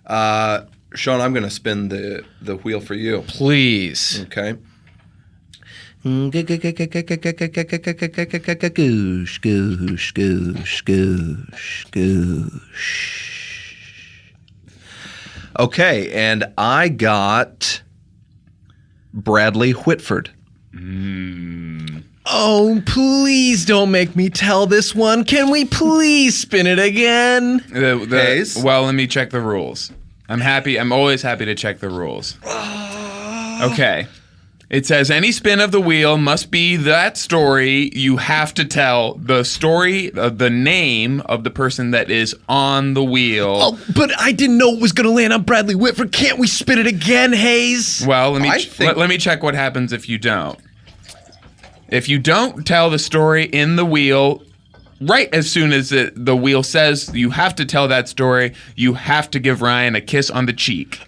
Sean, I'm going to spin the wheel for you. Please. Okay. Goosh, goosh, goosh, goosh, goosh. Okay, and I got Bradley Whitford. Oh, please don't make me tell this one. Can we please spin it again? Hayes? Well, let me check the rules. I'm always happy to check the rules. Okay. It says any spin of the wheel must be that story. You have to tell the story of the name of the person that is on the wheel. Oh, but I didn't know it was going to land on Bradley Whitford. Can't we spin it again, Hayes? Well, let me check what happens if you don't. If you don't tell the story in the wheel, right as soon as the wheel says you have to tell that story, you have to give Ryan a kiss on the cheek.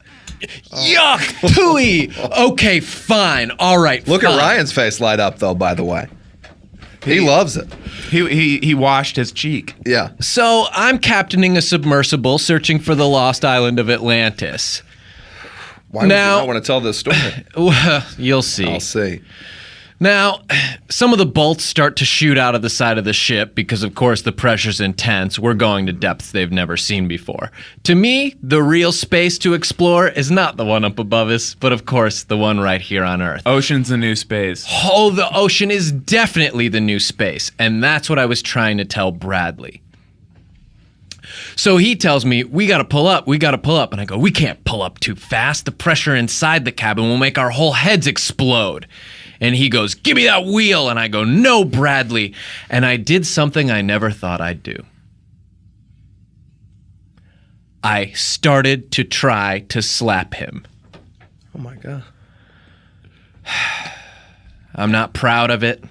Yuck! Pooey! Okay, fine. All right, Look fine. at Ryan's face light up, though, by the way. He loves it. He washed his cheek. Yeah. So I'm captaining a submersible searching for the lost island of Atlantis. Why would you not want to tell this story? Well, you'll see. I'll see. Now, some of the bolts start to shoot out of the side of the ship because, of course, the pressure's intense. We're going to depths they've never seen before. To me, the real space to explore is not the one up above us, but, of course, the one right here on Earth. Ocean's the new space. Oh, the ocean is definitely the new space, and that's what I was trying to tell Bradley. So he tells me, we gotta pull up, and I go, we can't pull up too fast. The pressure inside the cabin will make our whole heads explode. And he goes, give me that wheel. And I go, no, Bradley. And I did something I never thought I'd do. I started to try to slap him. Oh, my God. I'm not proud of it.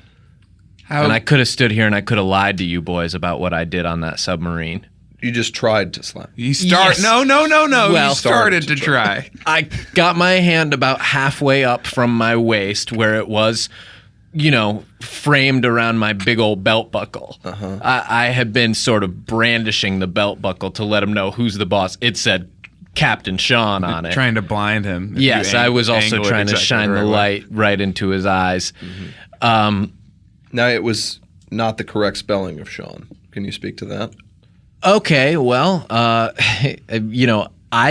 And I could have stood here and I could have lied to you boys about what I did on that submarine. You just tried to slap. Yes. No. Well, you started to try. I got my hand about halfway up from my waist where it was, framed around my big old belt buckle. Uh-huh. I had been sort of brandishing the belt buckle to let him know who's the boss. It said Captain Sean on it. Trying to blind him. Yes, I was also trying to shine the light right into his eyes. Mm-hmm. Now, it was not the correct spelling of Sean. Can you speak to that? Okay, well, I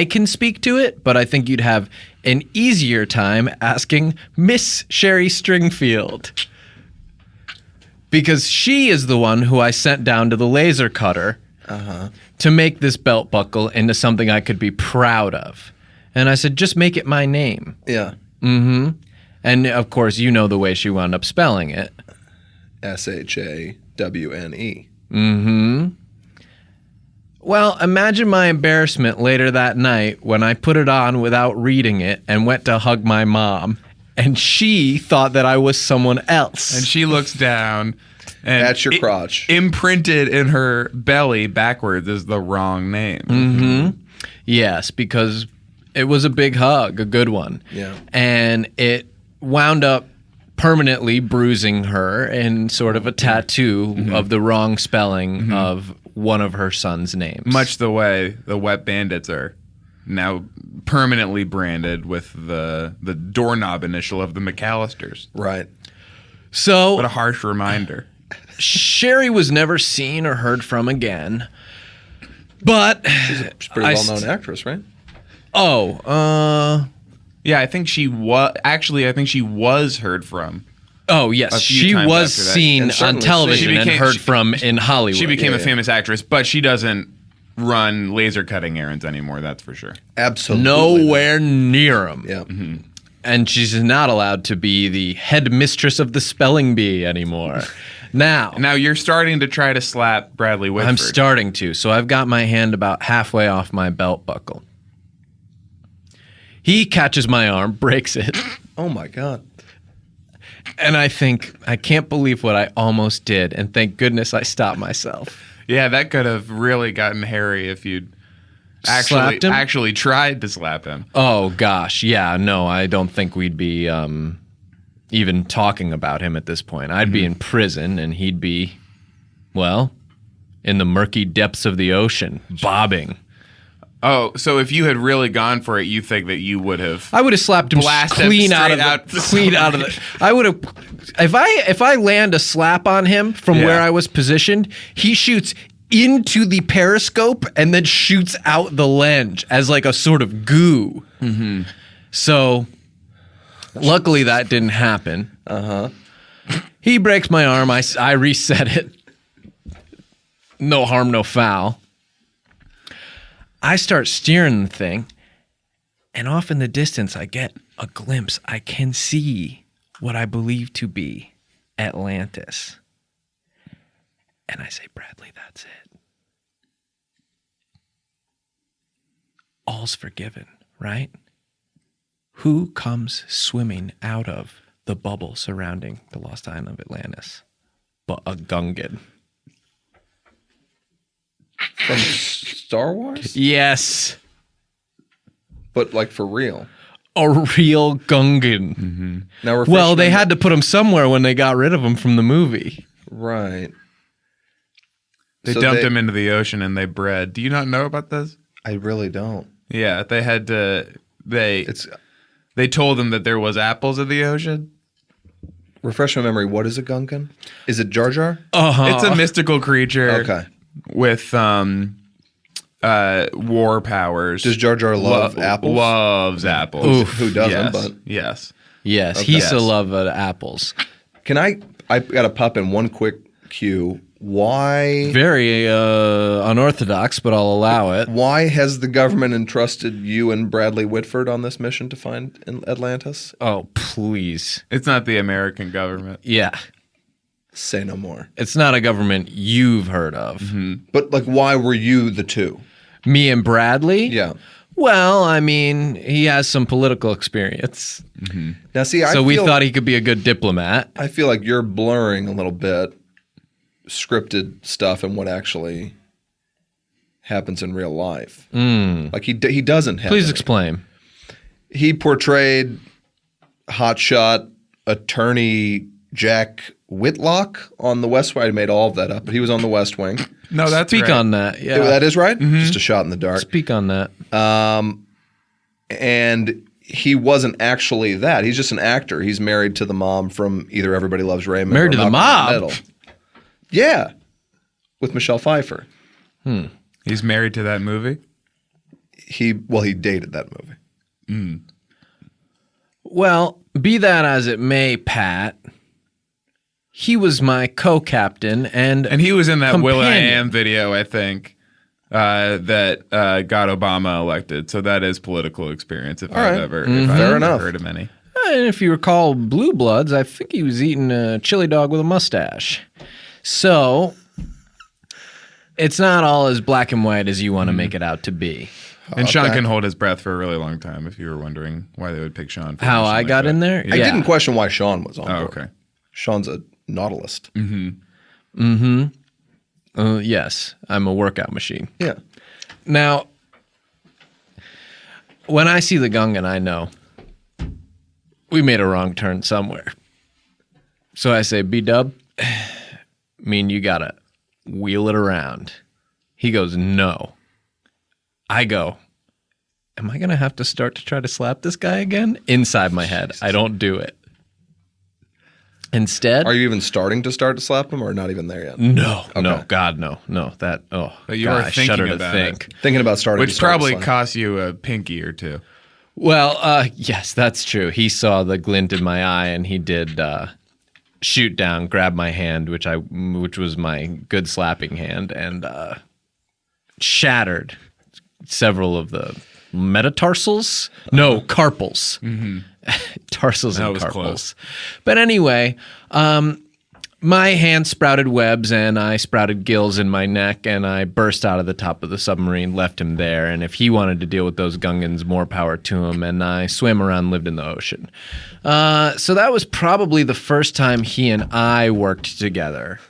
can speak to it, but I think you'd have an easier time asking Miss Sherry Stringfield. Because she is the one who I sent down to the laser cutter to make this belt buckle into something I could be proud of. And I said, just make it my name. Yeah. Mm-hmm. And, of course, you know the way she wound up spelling it. Shawne. Mm-hmm. Well, imagine my embarrassment later that night when I put it on without reading it and went to hug my mom, and she thought that I was someone else. And she looks down, and that's your crotch. Imprinted in her belly backwards is the wrong name. Mm-hmm. Yes, because it was a big hug, a good one. Yeah. And it wound up permanently bruising her in sort of a tattoo of the wrong spelling of one of her son's names. Much the way the Wet Bandits are now permanently branded with the doorknob initial of the McAllisters. Right. So, what a harsh reminder. Sherry was never seen or heard from again. But she's a pretty well-known actress, right? Yeah, I think she was. Actually, I think she was heard from. Oh, yes. She was seen on television and heard from in Hollywood. She became a famous actress, but she doesn't run laser cutting errands anymore, that's for sure. Absolutely. Nowhere near them. Yeah. Mm-hmm. And she's not allowed to be the head mistress of the spelling bee anymore. Now you're starting to try to slap Bradley Whitford. I'm starting to. So I've got my hand about halfway off my belt buckle. He catches my arm, breaks it. Oh, my God. And I think, I can't believe what I almost did. And thank goodness I stopped myself. Yeah, that could have really gotten hairy if you'd actually tried to slap him. Oh, gosh. Yeah, no, I don't think we'd be even talking about him at this point. I'd be in prison and he'd be, well, in the murky depths of the ocean, bobbing. Oh, so if you had really gone for it, you think that you would have? I would have slapped him clean out of the. I would have. If I land a slap on him from where I was positioned, he shoots into the periscope and then shoots out the lens as like a sort of goo. Mm-hmm. So, luckily that didn't happen. He breaks my arm. I reset it. No harm, no foul. I start steering the thing, and off in the distance, I get a glimpse. I can see what I believe to be Atlantis. And I say, Bradley, that's it. All's forgiven, right? Who comes swimming out of the bubble surrounding the lost island of Atlantis but a Gungan? From Star Wars? Yes. But like for real. A real Gungan. Mm-hmm. Now well, they had to put him somewhere when they got rid of him from the movie. Right. They dumped him into the ocean and they bred. Do you not know about this? I really don't. Yeah, they had to. They told them that there was apples in the ocean. Refresh my memory. What is a Gungan? Is it Jar Jar? It's a mystical creature. Okay. With war powers. Does Jar Jar love apples? Loves apples. Oof. Who doesn't? Yes. But Yes, Okay. he still loves apples. can I got to pop in one quick cue. Why Very unorthodox, but I'll allow it. Why has the government entrusted you and Bradley Whitford on this mission to find Atlantis? Oh, please. It's not the American government. Yeah. Say no more. It's not a government you've heard of. Mm-hmm. But like, why were you the two? Me and Bradley? Yeah. Well, I mean, he has some political experience. Mm-hmm. Now, see, we thought he could be a good diplomat. I feel like you're blurring a little bit scripted stuff and what actually happens in real life. Like he doesn't have. Please any. explain. He portrayed hotshot attorney Jack Whitlock on The West Wing. I made all of that up, but he was on The West Wing. No, that's Speak right. on that. Yeah. That is right? Just a shot in the dark. Speak on that. And he wasn't actually that. He's just an actor. He's married to the mom from either Everybody Loves Raymond Married or to the Malcolm in mob? Middle. Yeah. With Michelle Pfeiffer. He's married to that movie? He dated that movie. Well, be that as it may, Pat, he was my co-captain and he was in that companion. Will.i.am video, I think, that got Obama elected. So that is political experience if I've ever heard of any. And if you recall Blue Bloods, I think he was eating a chili dog with a mustache. So it's not all as black and white as you want to make it out to be. And Sean can hold his breath for a really long time if you were wondering why they would pick Sean. For How I got in there? I didn't question why Sean was on board. Okay. Sean's a nautilist. Yes, I'm a workout machine. Yeah. Now, when I see the Gungan, I know we made a wrong turn somewhere. So I say, B-Dub, me and you gotta wheel it around. He goes, no. I go, am I gonna have to start to try to slap this guy again? Inside my head, I don't do it. Instead, Are you even starting to slap him or not even there yet? no, Okay. no, God, no. That, But you God, are I thinking shudder to about think. it. Thinking about starting Which to start probably to slap. cost you a pinky or two. Well, yes, that's true. He saw the glint in my eye, and he did shoot down, grab my hand, which was my good slapping hand, and shattered several of the metatarsals. No, carpals. Tarsals That and was carpals. close. But anyway, my hand sprouted webs and I sprouted gills in my neck and I burst out of the top of the submarine, left him there. And if he wanted to deal with those Gungans, more power to him. And I swam around, lived in the ocean. So that was probably the first time he and I worked together.